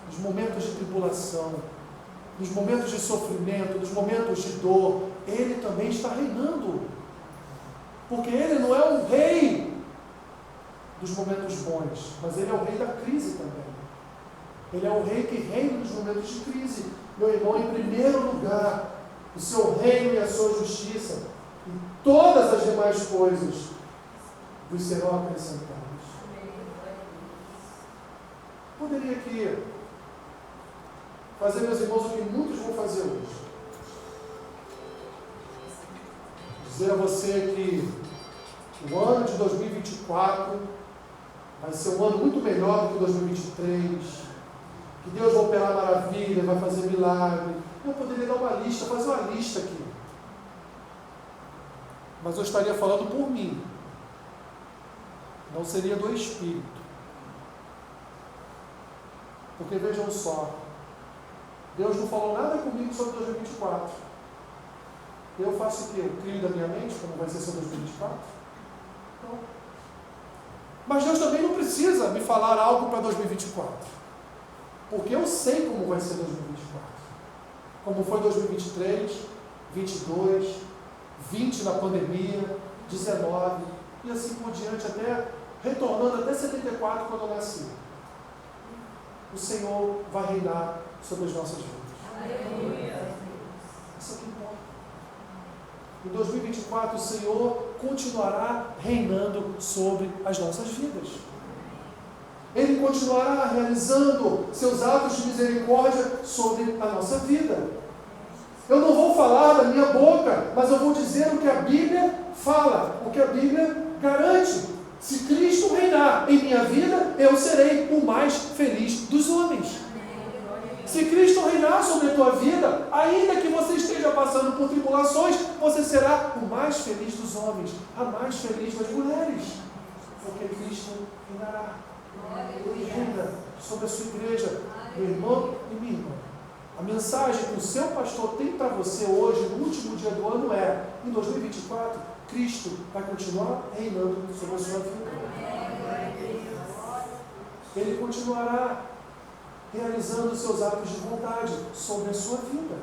nos momentos de tribulação, nos momentos de sofrimento, nos momentos de dor. Ele também está reinando, porque Ele não é o rei dos momentos bons, mas Ele é o rei da crise também. Ele é o rei que reina nos momentos de crise. Meu irmão, em primeiro lugar, o seu reino e a sua justiça, e todas as demais coisas vos serão acrescentadas. Poderia aqui fazer, meus irmãos, o que muitos vão fazer hoje. Dizer a você que o ano de 2024 vai ser um ano muito melhor do que 2023, que Deus vai operar maravilha, vai fazer milagre. Eu poderia dar uma lista, fazer uma lista aqui. Mas eu estaria falando por mim. Não seria do Espírito. Porque vejam só, Deus não falou nada comigo sobre 2024. Eu faço o quê? Eu crio da minha mente como vai ser sobre 2024? Não. Mas Deus também não precisa me falar algo para 2024. Porque eu sei como vai ser 2024. Como foi 2023, 22, 20 na pandemia, 19, e assim por diante, até retornando até 74, quando eu nasci. O Senhor vai reinar sobre as nossas vidas. Aleluia. Isso é o que importa. Em 2024, o Senhor continuará reinando sobre as nossas vidas. Ele continuará realizando seus atos de misericórdia sobre a nossa vida. Eu não vou falar da minha boca, mas eu vou dizer o que a Bíblia fala, o que a Bíblia garante. Se Cristo reinar em minha vida, eu serei o mais feliz dos homens. Se Cristo reinar sobre a tua vida, ainda que você esteja passando por tribulações, você será o mais feliz dos homens, a mais feliz das mulheres, porque Cristo reinará. Ele reina sobre a sua igreja. Meu irmão e minha irmã, a mensagem que o seu pastor tem para você hoje, no último dia do ano, é: em 2024, Cristo vai continuar reinando sobre a sua vida. Ele continuará realizando seus atos de bondade sobre a sua vida.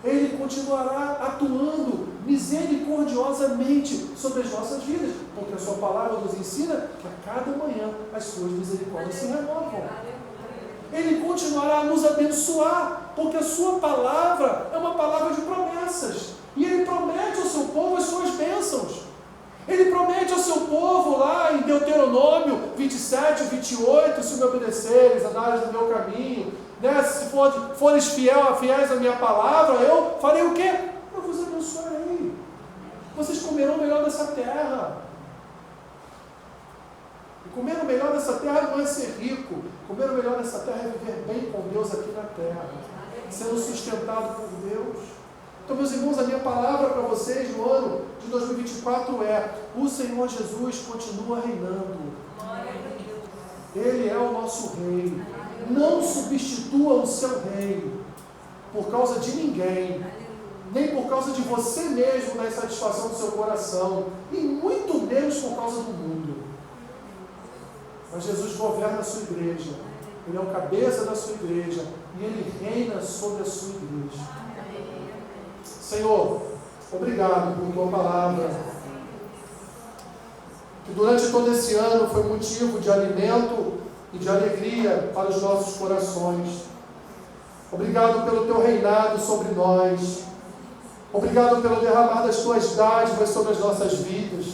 Ele continuará atuando misericordiosamente sobre as nossas vidas, porque a sua palavra nos ensina que a cada manhã as suas misericórdias se renovam. Ele continuará a nos abençoar, porque a sua palavra é uma palavra de promessas, e Ele promete ao seu povo as suas bênçãos. Ele promete ao seu povo lá em Deuteronômio 27, 28, se me obedeceres, andares no meu caminho, né? Se fores fiéis à minha palavra, eu farei o quê? Eu vos abençoarei. Vocês comerão o melhor dessa terra. E comer o melhor dessa terra não é ser rico. Comer o melhor dessa terra é viver bem com Deus aqui na terra, sendo sustentado por Deus. Então, meus irmãos, a minha palavra para vocês no ano de 2024 é: o Senhor Jesus continua reinando. Ele é o nosso rei. Não substitua o seu rei por causa de ninguém, nem por causa de você mesmo na insatisfação do seu coração, e muito menos por causa do mundo. Mas Jesus governa a sua igreja. Ele é o cabeça da sua igreja e Ele reina sobre a sua igreja. Senhor, obrigado por Tua palavra, que durante todo esse ano foi motivo de alimento e de alegria para os nossos corações. Obrigado pelo Teu reinado sobre nós. Obrigado pelo derramar das Tuas dádivas sobre as nossas vidas.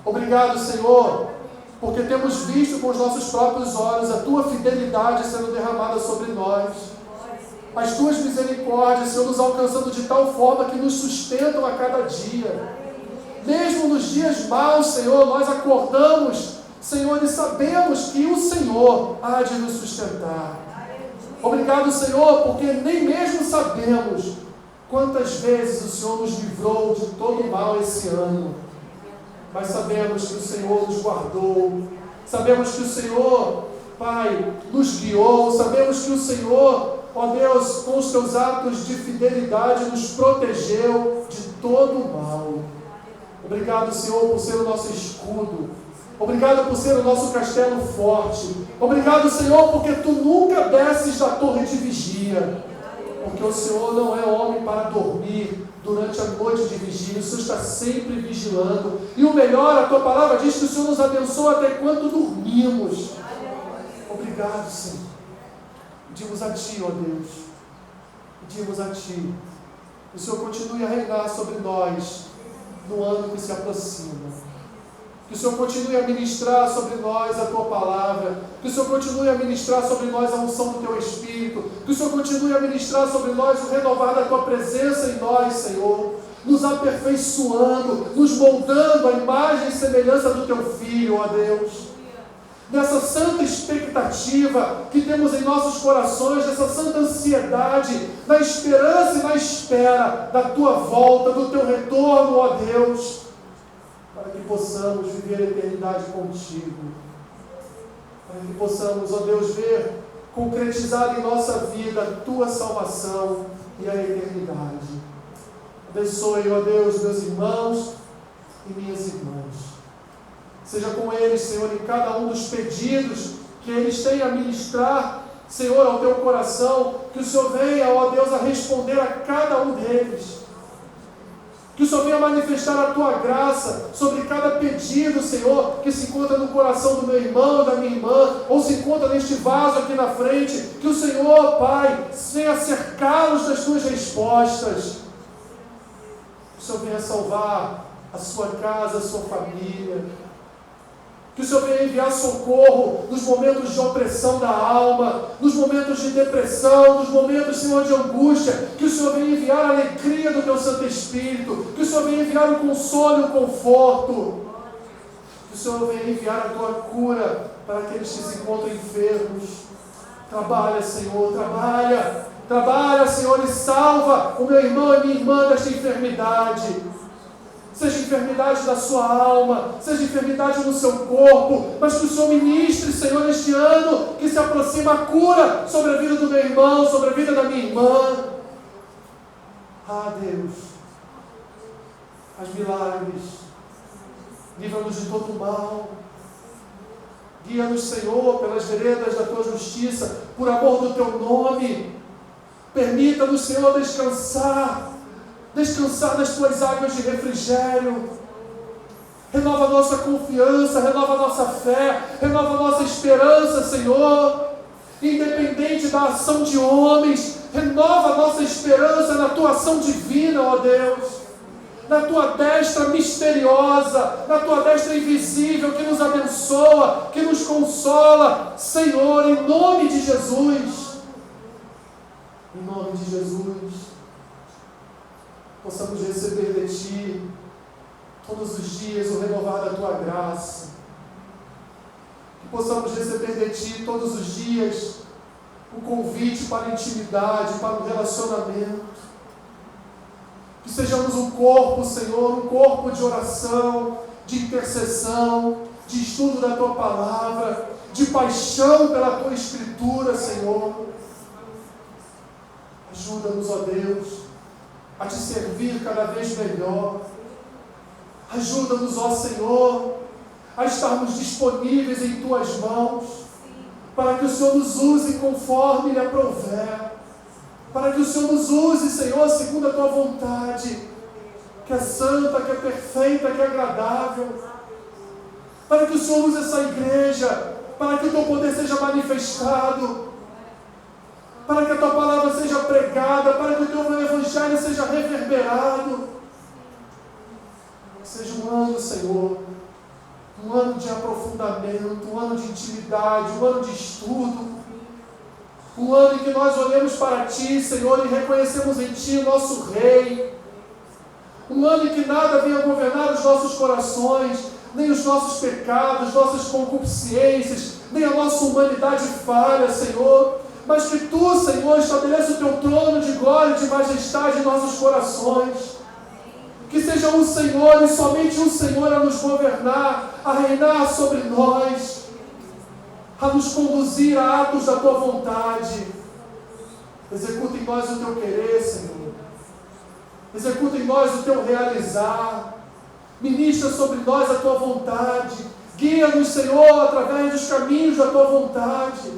Obrigado, Senhor, porque temos visto com os nossos próprios olhos a Tua fidelidade sendo derramada sobre nós. As Tuas misericórdias, Senhor, nos alcançando de tal forma que nos sustentam a cada dia. Mesmo nos dias maus, Senhor, nós acordamos, Senhor, e sabemos que o Senhor há de nos sustentar. Obrigado, Senhor, porque nem mesmo sabemos quantas vezes o Senhor nos livrou de todo o mal esse ano. Mas sabemos que o Senhor nos guardou. Sabemos que o Senhor, Pai, nos guiou. Sabemos que o Senhor, ó Deus, com os Teus atos de fidelidade, nos protegeu de todo o mal. Obrigado, Senhor, por ser o nosso escudo. Obrigado por ser o nosso castelo forte. Obrigado, Senhor, porque Tu nunca desces da torre de vigia. Porque o Senhor não é homem para dormir durante a noite de vigília. O Senhor está sempre vigilando. E o melhor, a Tua palavra diz que o Senhor nos abençoa até quando dormimos. Obrigado, Senhor. Pedimos a Ti, ó Deus. Pedimos a Ti. Que o Senhor continue a reinar sobre nós no ano que se aproxima. Que o Senhor continue a ministrar sobre nós a Tua palavra. Que o Senhor continue a ministrar sobre nós a unção do Teu Espírito. Que o Senhor continue a ministrar sobre nós o renovar da Tua presença em nós, Senhor. Nos aperfeiçoando, nos moldando a imagem e semelhança do Teu Filho, ó Deus. Nessa santa expectativa que temos em nossos corações, nessa santa ansiedade, na esperança e na espera da Tua volta, do Teu retorno, ó Deus. Para que possamos viver a eternidade contigo. Para que possamos, ó Deus, ver concretizada em nossa vida a Tua salvação e a eternidade. Abençoe, ó Deus, meus irmãos e minhas irmãs. Seja com eles, Senhor, em cada um dos pedidos que eles têm a ministrar, Senhor, ao Teu coração. Que o Senhor venha, ó Deus, a responder a cada um deles. Que o Senhor venha manifestar a Tua graça sobre cada pedido, Senhor, que se encontra no coração do meu irmão, da minha irmã, ou se encontra neste vaso aqui na frente. Que o Senhor, Pai, venha cercá-los das Tuas respostas. Que o Senhor venha salvar a sua casa, a sua família. Que o Senhor venha enviar socorro nos momentos de opressão da alma, nos momentos de depressão, nos momentos, Senhor, de angústia. Que o Senhor venha enviar a alegria do Teu Santo Espírito. Que o Senhor venha enviar o consolo e o conforto. Que o Senhor venha enviar a Tua cura para aqueles que se encontram enfermos. Trabalha, Senhor, trabalha. Trabalha, Senhor, e salva o meu irmão e minha irmã desta enfermidade. Seja enfermidade da sua alma, seja enfermidade no seu corpo, mas que o Senhor ministre, Senhor, neste ano que se aproxima a cura sobre a vida do meu irmão, sobre a vida da minha irmã. Ah, Deus, faz milagres, livra-nos de todo o mal, guia-nos, Senhor, pelas veredas da Tua justiça, por amor do Teu nome. Permita-nos, Senhor, descansar das Tuas águas de refrigério. Renova a nossa confiança, renova a nossa fé, renova a nossa esperança, Senhor. Independente da ação de homens, renova a nossa esperança na Tua ação divina, ó Deus. Na Tua destra misteriosa, na Tua destra invisível, que nos abençoa, que nos consola, Senhor, em nome de Jesus. Em nome de Jesus. Possamos receber de Ti todos os dias o renovar da Tua graça. possamos receber de Ti todos os dias o convite para a intimidade, para o relacionamento. Que sejamos um corpo, Senhor, um corpo de oração, de intercessão, de estudo da Tua Palavra, de paixão pela Tua Escritura, Senhor. Ajuda-nos, ó Deus, a Te servir cada vez melhor. Ajuda-nos, ó Senhor, a estarmos disponíveis em Tuas mãos, para que o Senhor nos use conforme lhe aprouver, para que o Senhor nos use, Senhor, segundo a Tua vontade, que é santa, que é perfeita, que é agradável, para que o Senhor use essa igreja, para que o Teu poder seja manifestado, para que a Tua palavra seja pregada, para que o Teu evangelho seja reverberado. Que seja um ano, Senhor, um ano de aprofundamento, um ano de intimidade, um ano de estudo, um ano em que nós olhamos para Ti, Senhor, e reconhecemos em Ti o nosso Rei, um ano em que nada venha governar os nossos corações, nem os nossos pecados, nossas concupiscências, nem a nossa humanidade falha, Senhor, mas que Tu, Senhor, estabeleça o Teu trono de glória e de majestade em nossos corações. Que seja um Senhor e somente um Senhor a nos governar, a reinar sobre nós, a nos conduzir a atos da Tua vontade. Executa em nós o Teu querer, Senhor. Executa em nós o Teu realizar. Ministra sobre nós a Tua vontade. Guia-nos, Senhor, através dos caminhos da Tua vontade.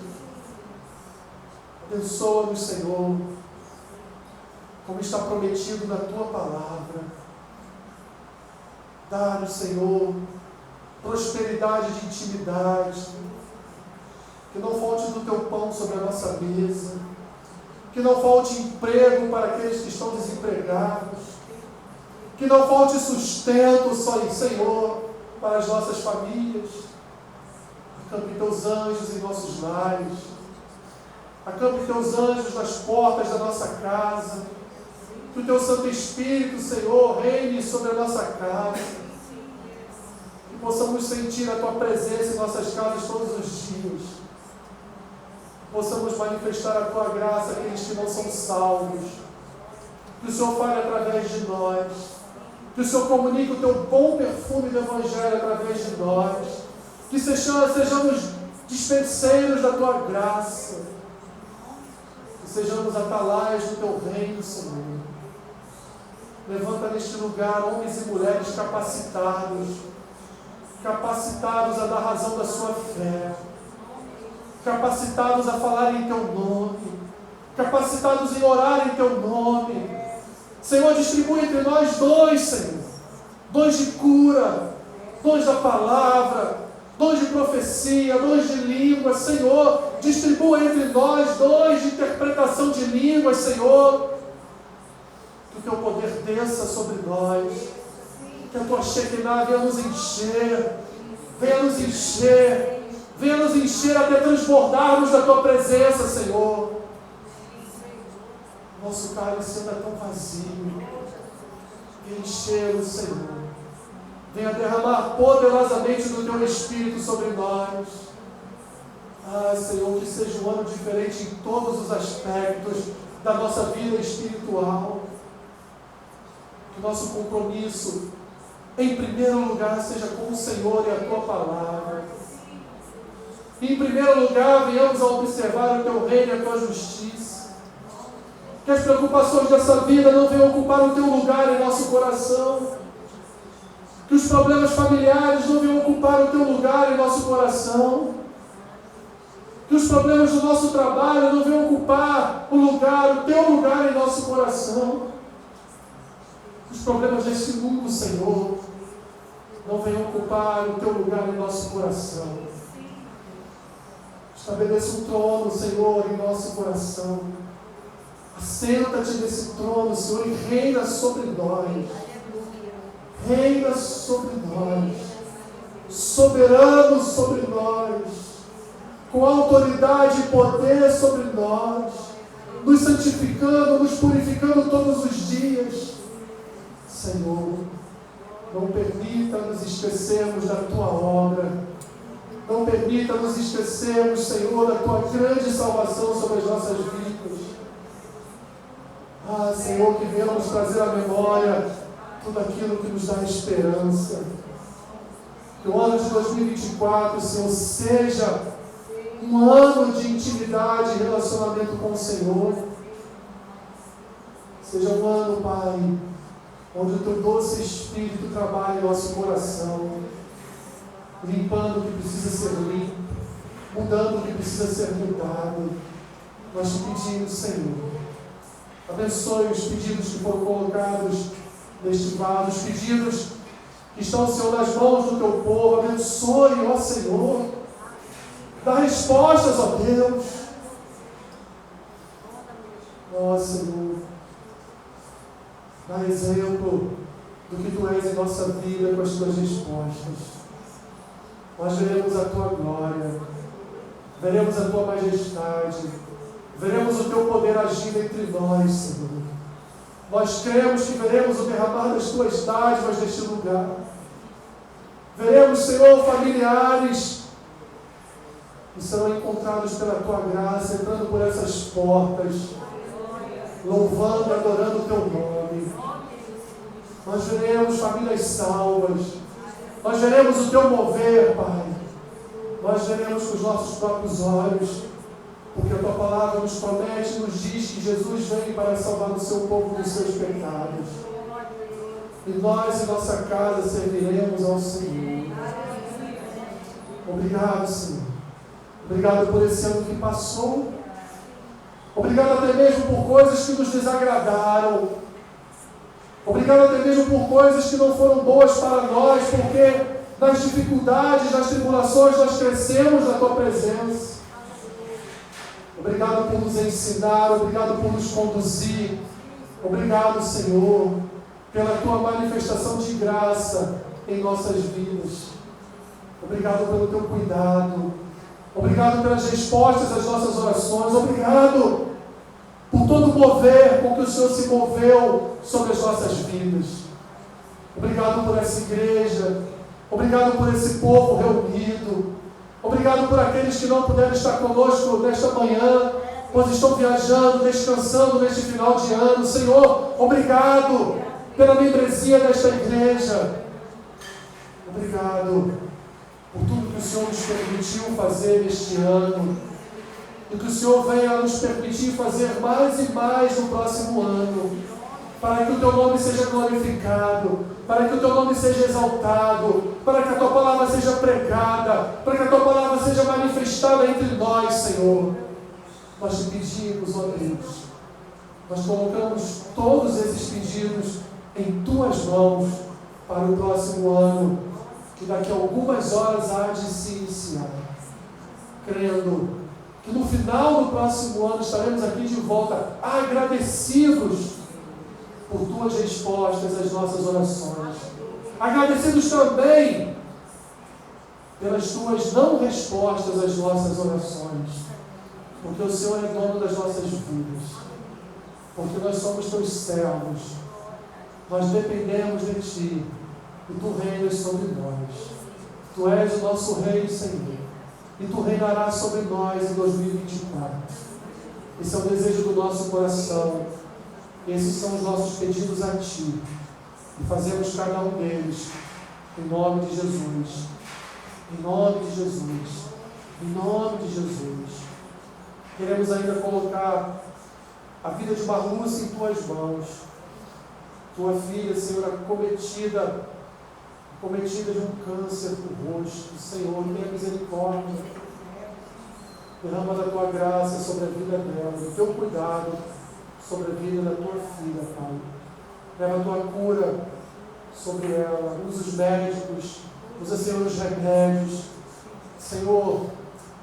Abençoa-nos, Senhor, como está prometido na Tua palavra. Dá-nos, Senhor, prosperidade de intimidade, que não falte do Teu pão sobre a nossa mesa, que não falte emprego para aqueles que estão desempregados, que não falte sustento, Senhor, para as nossas famílias. Acampe Teus anjos em nossos lares, acampe Teus anjos nas portas da nossa casa, que o Teu Santo Espírito, Senhor, reine sobre a nossa casa, que possamos sentir a Tua presença em nossas casas todos os dias, que possamos manifestar a Tua graça àqueles que não são salvos, que o Senhor fale através de nós, que o Senhor comunique o Teu bom perfume do Evangelho através de nós, que sejamos dispenseiros da Tua graça, que sejamos atalaias do Teu reino, Senhor. Levanta neste lugar homens e mulheres capacitados a dar razão da sua fé, capacitados a falar em Teu nome, capacitados em orar em Teu nome. Senhor, distribui entre nós dons, Senhor, dons de cura, dons da palavra, dons de profecia, dons de língua, Senhor, distribua entre nós dons de interpretação de línguas, Senhor. Que o Teu poder desça sobre nós, que a Tua Shekinah venha nos encher, venha nos encher até transbordarmos da Tua presença, Senhor. Nosso cálice anda tão vazio, venha encher-o, Senhor, venha derramar poderosamente do Teu Espírito sobre nós. Ah, Senhor, que seja um ano diferente em todos os aspectos da nossa vida espiritual. Que o nosso compromisso, em primeiro lugar, seja com o Senhor e a Tua palavra. E, em primeiro lugar, venhamos a observar o Teu reino e a Tua justiça. Que as preocupações dessa vida não venham ocupar o Teu lugar em nosso coração. Que os problemas familiares não venham ocupar o Teu lugar em nosso coração. Que os problemas do nosso trabalho não venham ocupar o Teu lugar em nosso coração. Os problemas deste mundo, Senhor, não venham ocupar o Teu lugar em nosso coração. Estabeleça um trono, Senhor, em nosso coração. Assenta-te nesse trono, Senhor, e reina sobre nós. Reina sobre nós. Soberano sobre nós. Com autoridade e poder sobre nós. Nos santificando, nos purificando todos os dias. Senhor, não permita nos esquecermos da Tua obra. Não permita nos esquecermos, Senhor, da Tua grande salvação sobre as nossas vidas. Ah, Senhor, que venhamos trazer à memória tudo aquilo que nos dá esperança. Que o ano de 2024, Senhor, seja um ano de intimidade e relacionamento com o Senhor. Seja um ano, Pai, onde o Teu doce Espírito trabalhe em nosso coração, limpando o que precisa ser limpo, mudando o que precisa ser mudado. Nós te pedimos, Senhor, abençoe os pedidos que foram colocados neste vaso, os pedidos que estão, Senhor, nas mãos do Teu povo. Abençoe, ó Senhor, dá respostas, ó Deus. Ó Senhor, dá exemplo do que Tu és em nossa vida com as Tuas respostas. Nós veremos a Tua glória, veremos a Tua majestade, veremos o Teu poder agindo entre nós, Senhor. Nós cremos que veremos o derramar das Tuas dádivas neste lugar. Veremos, Senhor, familiares que serão encontrados pela Tua graça, entrando por essas portas, louvando e adorando o Teu nome. Nós veremos famílias salvas. Nós veremos o Teu mover, Pai. Nós veremos com os nossos próprios olhos, porque a Tua palavra nos promete, nos diz que Jesus vem para salvar o Seu povo dos seus pecados. E nós e nossa casa serviremos ao Senhor. Obrigado, Senhor. Obrigado por esse ano que passou. Obrigado até mesmo por coisas que nos desagradaram. Obrigado até mesmo por coisas que não foram boas para nós, porque nas dificuldades, nas tribulações, nós crescemos na Tua presença. Obrigado por nos ensinar, obrigado por nos conduzir. Obrigado, Senhor, pela Tua manifestação de graça em nossas vidas. Obrigado pelo Teu cuidado. Obrigado pelas respostas às nossas orações. Obrigado por todo o mover com que o Senhor se moveu sobre as nossas vidas. Obrigado por essa igreja. Obrigado por esse povo reunido. Obrigado por aqueles que não puderam estar conosco nesta manhã, pois estão viajando, descansando neste final de ano. Senhor, obrigado pela membresia desta igreja. Obrigado por tudo que o Senhor nos permitiu fazer neste ano. E que o Senhor venha nos permitir fazer mais e mais no próximo ano, para que o Teu nome seja glorificado, para que o Teu nome seja exaltado, para que a Tua palavra seja pregada, para que a Tua palavra seja manifestada entre nós, Senhor. Nós te pedimos, ó Deus, nós colocamos todos esses pedidos em Tuas mãos para o próximo ano, que daqui a algumas horas há de se iniciar, crendo que no final do próximo ano estaremos aqui de volta agradecidos por Tuas respostas às nossas orações. Agradecidos também pelas Tuas não respostas às nossas orações. Porque o Senhor é dono das nossas vidas. Porque nós somos Teus servos. Nós dependemos de Ti. E Tu reinas sobre nós. Tu és o nosso Rei, Senhor. E Tu reinarás sobre nós em 2024. Esse é o desejo do nosso coração. Esses são os nossos pedidos a Ti. E fazemos cada um deles em nome de Jesus. Em nome de Jesus. Em nome de Jesus. Queremos ainda colocar a vida de Marlúcia em Tuas mãos. Tua filha, Senhor, acometida de um câncer no rosto. Senhor, tenha misericórdia. Derrama da Tua graça sobre a vida dela, do Teu cuidado sobre a vida da Tua filha, Pai. Leva a Tua cura sobre ela. Usa os médicos, usa, Senhor, os remédios. Senhor,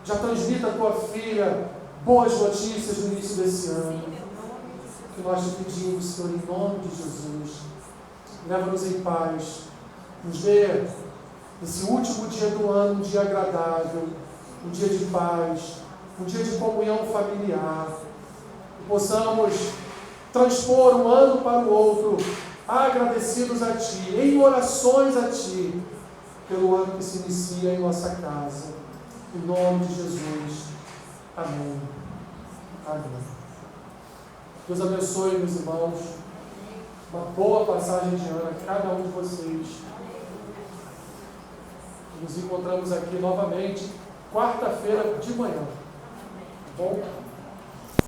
já transmita a Tua filha boas notícias no início desse ano. Que nós te pedimos, Senhor, em nome de Jesus. Leva-nos em paz. Nos dê esse último dia do ano, um dia agradável, um dia de paz, um dia de comunhão familiar. Que possamos transpor um ano para o outro, agradecidos a Ti, em orações a Ti, pelo ano que se inicia em nossa casa. Em nome de Jesus. Amém. Amém. Deus abençoe, meus irmãos. Uma boa passagem de ano a cada um de vocês. Nos encontramos aqui novamente quarta-feira de manhã. Tá bom?